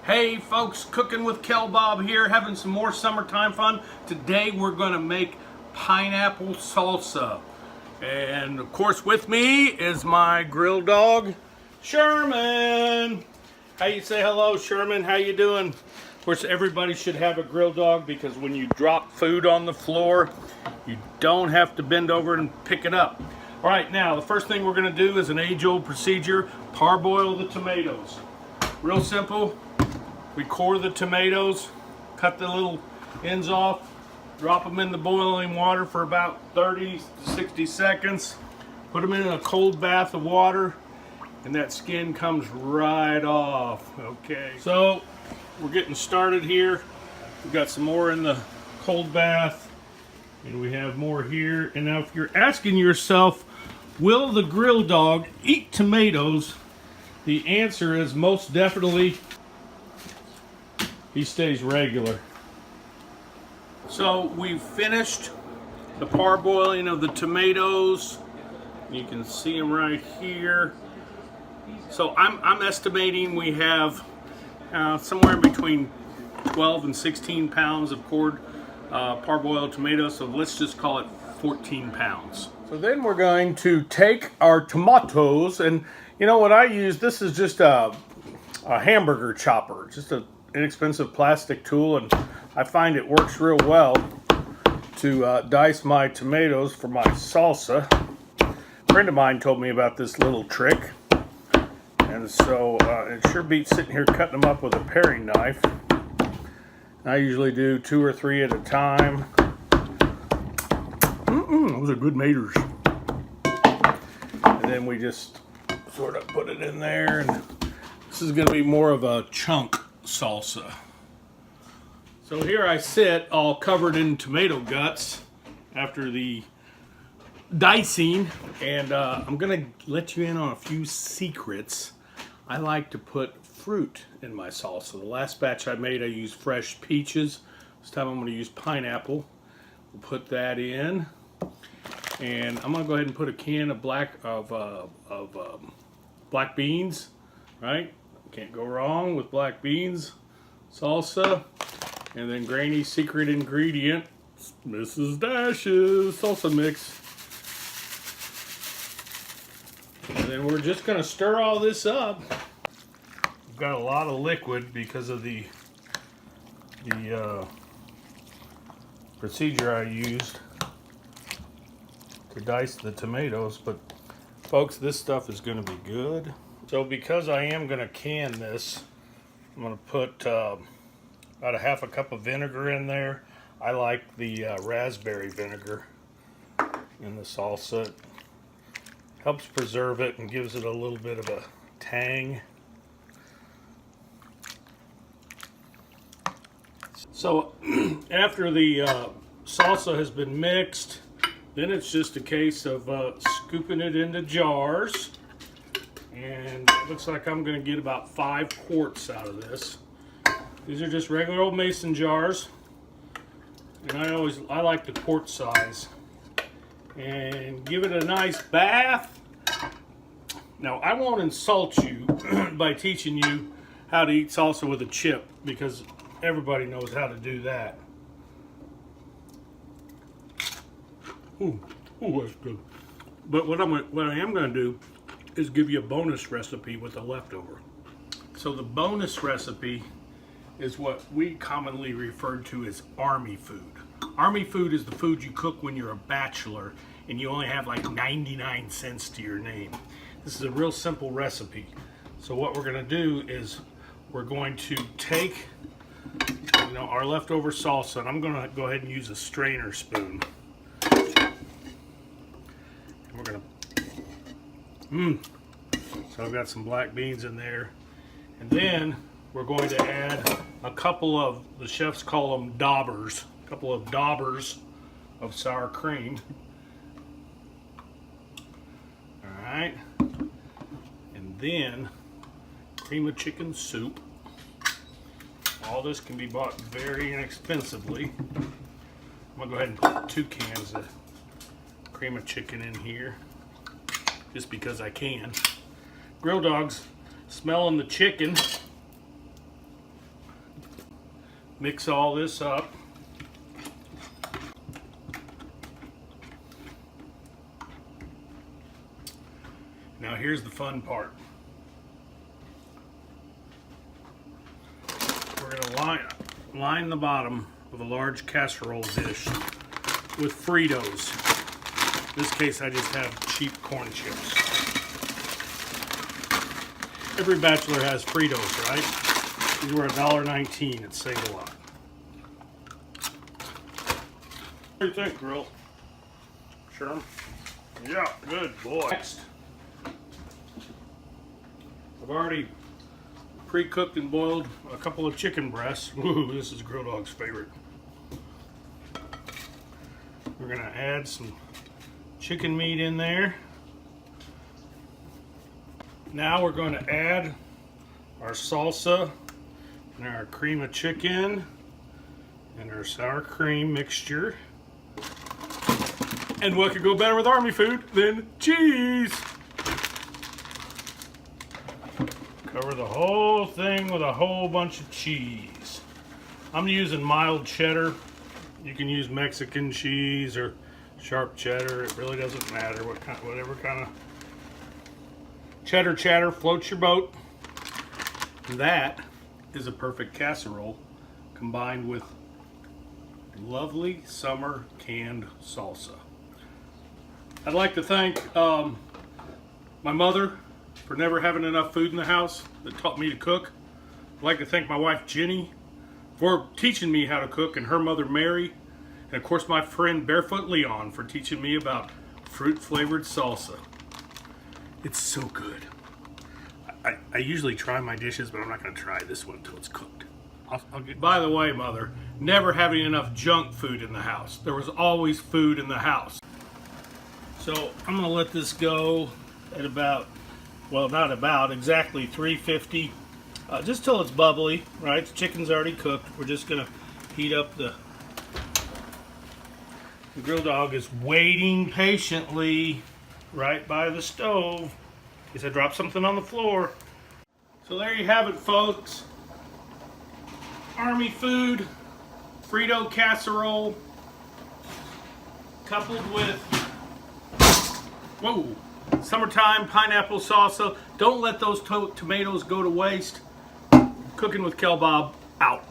Hey folks, cooking with Kelbob here, having some more summertime fun. Today we're gonna make pineapple salsa. And of course with me is my grill dog, Sherman. How you say hello, Sherman? How you doing? Of course everybody should have a grill dog because when you drop food on the floor, you don't have to bend over and pick it up. All right, now the first thing we're gonna do is an age-old procedure, parboil the tomatoes. Real simple. We core the tomatoes, cut the little ends off, drop them in the boiling water for about 30 to 60 seconds, put them in a cold bath of water, and that skin comes right off. Okay, so we're getting started here. We've got some more in the cold bath, and we have more here. And now if you're asking yourself, will the grill dog eat tomatoes? The answer is most definitely he stays regular. So we've finished the parboiling of the tomatoes. You can see them right here. So I'm estimating we have somewhere between 12 and 16 pounds of cored parboiled tomatoes. So let's just call it 14 pounds. So then we're going to take our tomatoes, and you know what I use? This is just a hamburger chopper, just a inexpensive plastic tool, and I find it works real well to dice my tomatoes for my salsa. A friend of mine told me about this little trick, and so it sure beats sitting here cutting them up with a paring knife. I usually do 2 or 3 at a time. Those are good maters. And then we just sort of put it in there, and this is going to be more of a chunk salsa. So here I sit all covered in tomato guts after the dicing, and I'm gonna let you in on a few secrets. I like to put fruit in my salsa. The last batch I made I used fresh peaches. This time I'm going to use pineapple. We'll put that in, and I'm going to go ahead and put a can of black beans, right? Can't go wrong with black beans, salsa, and then Granny's secret ingredient, Mrs. Dash's salsa mix. And then we're just going to stir all this up. We've got a lot of liquid because of the procedure I used to dice the tomatoes, but folks, this stuff is going to be good. So because I am going to can this, I'm going to put about a half a cup of vinegar in there. I like the raspberry vinegar in the salsa. It helps preserve it and gives it a little bit of a tang. So after the salsa has been mixed, then it's just a case of scooping it into jars. And it looks like I'm going to get about 5 quarts out of this. These are just regular old mason jars, and I like the quart size. And give it a nice bath. Now I won't insult you by teaching you how to eat salsa with a chip, because everybody knows how to do that. Ooh, that's good. But what I am going to do is give you a bonus recipe with the leftover. So the bonus recipe is what we commonly refer to as army food. Army food is the food you cook when you're a bachelor and you only have like 99 cents to your name. This is a real simple recipe. So what we're going to do is we're going to take our leftover salsa, and I'm going to go ahead and use a strainer spoon. And we're going to So I've got some black beans in there, and then we're going to add a couple of, the chefs call them daubers, a couple of daubers of sour cream. All right, and then cream of chicken soup. All this can be bought very inexpensively. I'm gonna go ahead and put 2 cans of cream of chicken in here, just because I can. Grill dog's smelling the chicken. Mix all this up. Now here's the fun part. We're going to line the bottom of a large casserole dish with Fritos. In this case, I just have cheap corn chips. Every bachelor has Fritos, right? These were $1.19. It saved a lot. What do you think, Grill? Sherman? Yeah, good boy. Next, I've already pre-cooked and boiled a couple of chicken breasts. Ooh, this is Grill Dog's favorite. We're gonna add some chicken meat in there. Now we're going to add our salsa and our cream of chicken and our sour cream mixture. And what could go better with army food than cheese? Cover the whole thing with a whole bunch of cheese. I'm using mild cheddar. You can use Mexican cheese or sharp cheddar. It really doesn't matter whatever kind of cheddar floats your boat. That is a perfect casserole combined with lovely summer canned salsa. I'd like to thank my mother for never having enough food in the house that taught me to cook. I'd like to thank my wife Jenny for teaching me how to cook, and her mother Mary, and of course my friend Barefoot Leon for teaching me about fruit flavored salsa. It's so good. I usually try my dishes, but I'm not going to try this one until it's cooked. By the way, Mother, never having enough junk food in the house. There was always food in the house. So I'm going to let this go at about, well, not about, exactly 350. Just till it's bubbly, right? The chicken's already cooked. We're just going to heat up the Grill Dog is waiting patiently right by the stove. In case I drop something on the floor. So there you have it, folks. Army food, Frito casserole, coupled with, whoa, summertime pineapple salsa. Don't let those tomatoes go to waste. Cooking with Kelbob, out.